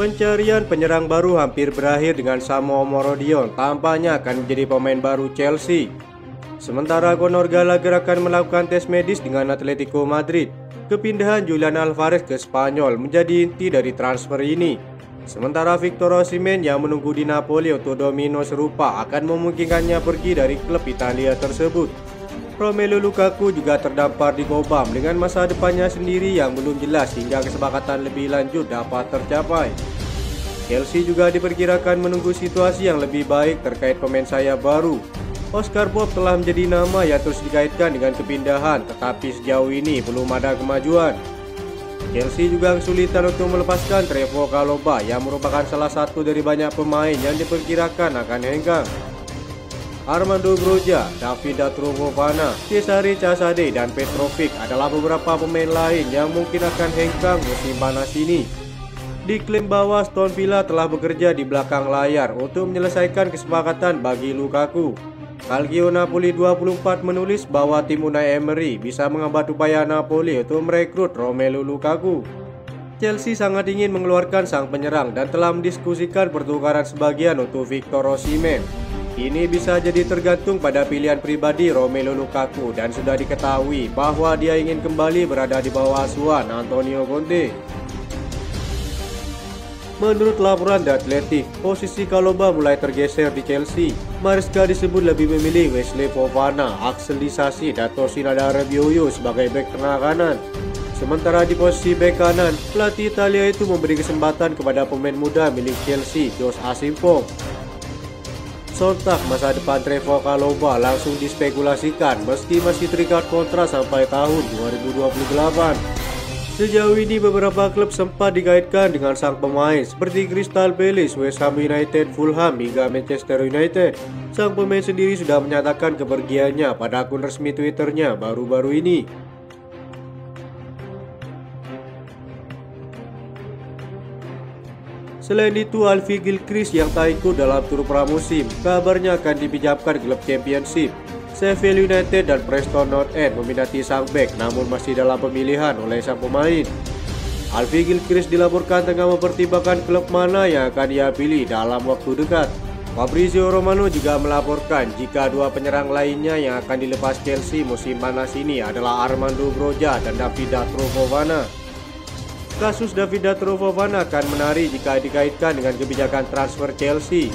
Pencarian penyerang baru hampir berakhir dengan Samuel Morodion tampaknya akan menjadi pemain baru Chelsea. Sementara Conor Gallagher akan melakukan tes medis dengan Atletico Madrid. Kepindahan Julian Alvarez ke Spanyol menjadi inti dari transfer ini. Sementara Victor Osimhen yang menunggu di Napoli untuk domino serupa akan memungkinkannya pergi dari klub Italia tersebut. Romelu Lukaku juga terdampar di Cobham dengan masa depannya sendiri yang belum jelas hingga kesepakatan lebih lanjut dapat tercapai. Chelsea juga diperkirakan menunggu situasi yang lebih baik terkait pemain sayap baru. Oscar Bob telah menjadi nama yang terus dikaitkan dengan kepindahan, tetapi sejauh ini belum ada kemajuan. Chelsea juga kesulitan untuk melepaskan Trevoh Chalobah yang merupakan salah satu dari banyak pemain yang diperkirakan akan hengkang. Armando Broja, David Fofana, Cesare Casade, dan Petrovic adalah beberapa pemain lain yang mungkin akan hengkang musim panas ini. Diklaim bahwa Aston Villa telah bekerja di belakang layar untuk menyelesaikan kesepakatan bagi Lukaku. Calcio Napoli 24 menulis bahwa tim Unai Emery bisa menghambat upaya Napoli untuk merekrut Romelu Lukaku. Chelsea sangat ingin mengeluarkan sang penyerang dan telah mendiskusikan pertukaran sebagian untuk Victor Osimhen. Ini bisa jadi tergantung pada pilihan pribadi Romelu Lukaku dan sudah diketahui bahwa dia ingin kembali berada di bawah asuhan Antonio Conte. Menurut laporan The Athletic, posisi Chalobah mulai tergeser di Chelsea. Maresca disebut lebih memilih Wesley Fofana, Axel Disasi, dan Tosin Adarabioyo sebagai bek tengah kanan. Sementara di posisi bek kanan, pelatih Italia itu memberi kesempatan kepada pemain muda milik Chelsea, Josh Achimpong. Sontak masa depan Trevoh Chalobah langsung dispekulasikan meski masih terikat kontrak sampai tahun 2028. Sejauh ini beberapa klub sempat dikaitkan dengan sang pemain seperti Crystal Palace, West Ham United, Fulham hingga Manchester United. Sang pemain sendiri sudah menyatakan kepergiannya pada akun resmi Twitternya baru-baru ini. Selain itu, Alfie Gilchrist yang tak ikut dalam tur pramusim, kabarnya akan dipinjamkan klub Championship. Sheffield United dan Preston North End meminati sang bek, namun masih dalam pemilihan oleh sang pemain. Alfie Gilchrist dilaporkan tengah mempertimbangkan klub mana yang akan ia pilih dalam waktu dekat. Fabrizio Romano juga melaporkan jika dua penyerang lainnya yang akan dilepas Chelsea musim panas ini adalah Armando Broja dan David Fofana. Kasus David Fofana akan menarik jika dikaitkan dengan kebijakan transfer Chelsea.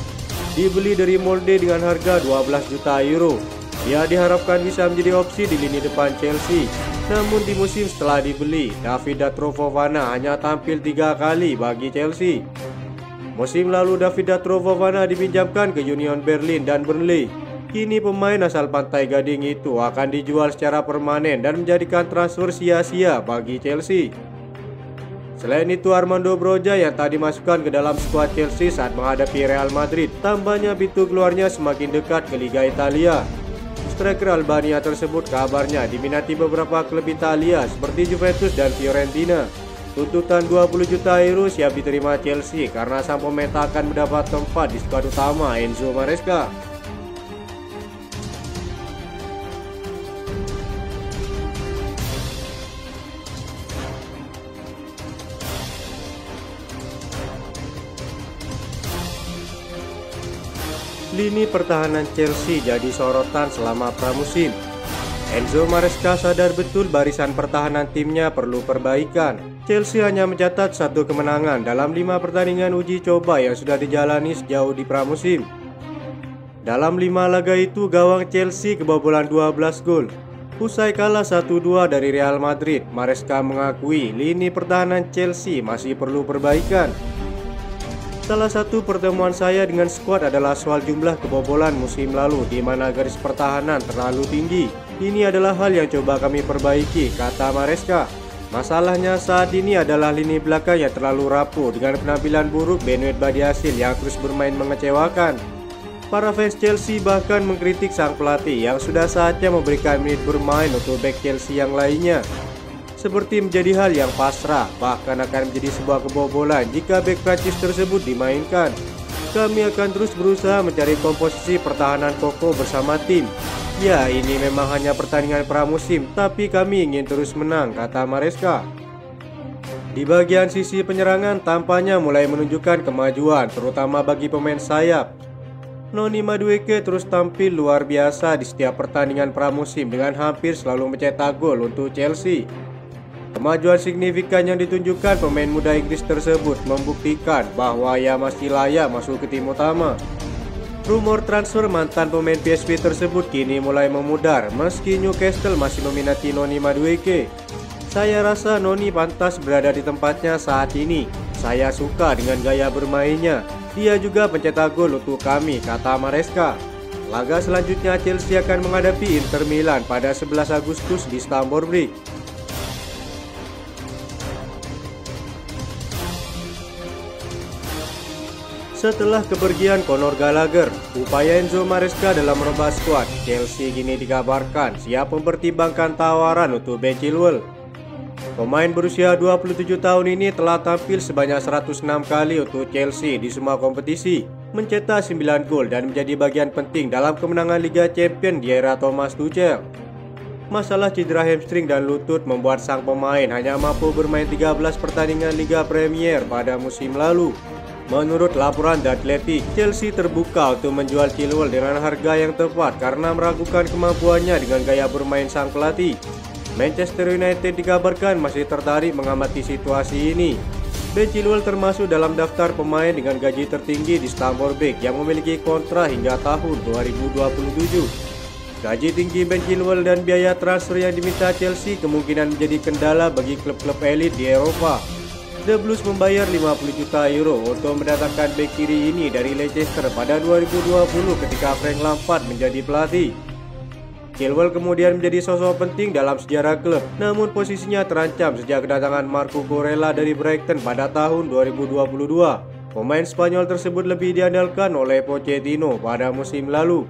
Dibeli dari Molde dengan harga 12 juta euro. Dia diharapkan bisa menjadi opsi di lini depan Chelsea. Namun di musim setelah dibeli, David Fofana hanya tampil 3 kali bagi Chelsea. Musim lalu David Fofana dipinjamkan ke Union Berlin dan Burnley. Kini pemain asal Pantai Gading itu akan dijual secara permanen dan menjadikan transfer sia-sia bagi Chelsea. Selain itu, Armando Broja yang tadi dimasukkan ke dalam skuad Chelsea saat menghadapi Real Madrid, tambahnya pintu keluarnya semakin dekat ke Liga Italia. Striker Albania tersebut kabarnya diminati beberapa klub Italia seperti Juventus dan Fiorentina. Tuntutan 20 juta euro siap diterima Chelsea karena sang pemain akan mendapat tempat di skuad utama Enzo Maresca. Lini pertahanan Chelsea jadi sorotan selama pramusim. Enzo Maresca sadar betul barisan pertahanan timnya perlu perbaikan. Chelsea hanya mencatat 1 kemenangan dalam 5 pertandingan uji coba yang sudah dijalani sejauh di pramusim. Dalam 5 laga itu, gawang Chelsea kebobolan 12 gol. Usai kalah 1-2 dari Real Madrid, Maresca mengakui lini pertahanan Chelsea masih perlu perbaikan. Salah satu pertemuan saya dengan skuad adalah soal jumlah kebobolan musim lalu di mana garis pertahanan terlalu tinggi. Ini adalah hal yang coba kami perbaiki, kata Maresca. Masalahnya saat ini adalah lini belakang yang terlalu rapuh dengan penampilan buruk Benoit Badiashile yang terus bermain mengecewakan. Para fans Chelsea bahkan mengkritik sang pelatih yang sudah saatnya memberikan menit bermain untuk bek Chelsea yang lainnya. Seperti menjadi hal yang pasrah, bahkan akan menjadi sebuah kebobolan jika bek Prancis tersebut dimainkan. Kami akan terus berusaha mencari komposisi pertahanan kokoh bersama tim. Ya, ini memang hanya pertandingan pramusim, tapi kami ingin terus menang, kata Maresca. Di bagian sisi penyerangan tampaknya mulai menunjukkan kemajuan, terutama bagi pemain sayap. Noni Madueke terus tampil luar biasa di setiap pertandingan pramusim dengan hampir selalu mencetak gol untuk Chelsea. Kemajuan signifikan yang ditunjukkan pemain muda Inggris tersebut membuktikan bahwa ia masih layak masuk ke tim utama. Rumor transfer mantan pemain PSV tersebut kini mulai memudar meski Newcastle masih meminati Noni Madueke. Saya rasa Noni pantas berada di tempatnya saat ini. Saya suka dengan gaya bermainnya. Dia juga pencetak gol untuk kami, kata Maresca. Laga selanjutnya Chelsea akan menghadapi Inter Milan pada 11 Agustus di Stamford Bridge. Setelah kepergian Conor Gallagher, upaya Enzo Maresca dalam merubah skuad Chelsea kini dikabarkan siap mempertimbangkan tawaran untuk Ben Chilwell. Pemain berusia 27 tahun ini telah tampil sebanyak 106 kali untuk Chelsea di semua kompetisi, mencetak 9 gol dan menjadi bagian penting dalam kemenangan Liga Champions di era Thomas Tuchel. Masalah cedera hamstring dan lutut membuat sang pemain hanya mampu bermain 13 pertandingan Liga Premier pada musim lalu. Menurut laporan The Athletic, Chelsea terbuka untuk menjual Chilwell dengan harga yang tepat karena meragukan kemampuannya dengan gaya bermain sang pelatih. Manchester United dikabarkan masih tertarik mengamati situasi ini. Ben Chilwell termasuk dalam daftar pemain dengan gaji tertinggi di Stamford Bridge yang memiliki kontrak hingga tahun 2027. Gaji tinggi Ben Chilwell dan biaya transfer yang diminta Chelsea kemungkinan menjadi kendala bagi klub-klub elit di Eropa. The Blues membayar 50 juta euro untuk mendatangkan bek kiri ini dari Leicester pada 2020 ketika Frank Lampard menjadi pelatih. Chilwell kemudian menjadi sosok penting dalam sejarah klub, namun posisinya terancam sejak kedatangan Marco Corella dari Brighton pada tahun 2022. Pemain Spanyol tersebut lebih diandalkan oleh Pochettino pada musim lalu.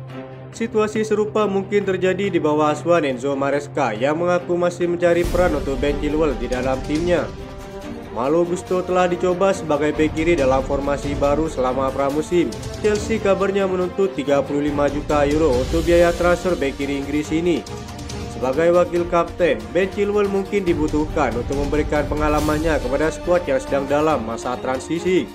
Situasi serupa mungkin terjadi di bawah asuhan Enzo Maresca yang mengaku masih mencari peran untuk Ben Chilwell di dalam timnya. Malo Gusto telah dicoba sebagai bek kiri dalam formasi baru selama pramusim. Chelsea kabarnya menuntut 35 juta euro untuk biaya transfer bek kiri Inggris ini. Sebagai wakil kapten, Ben Chilwell mungkin dibutuhkan untuk memberikan pengalamannya kepada skuad yang sedang dalam masa transisi.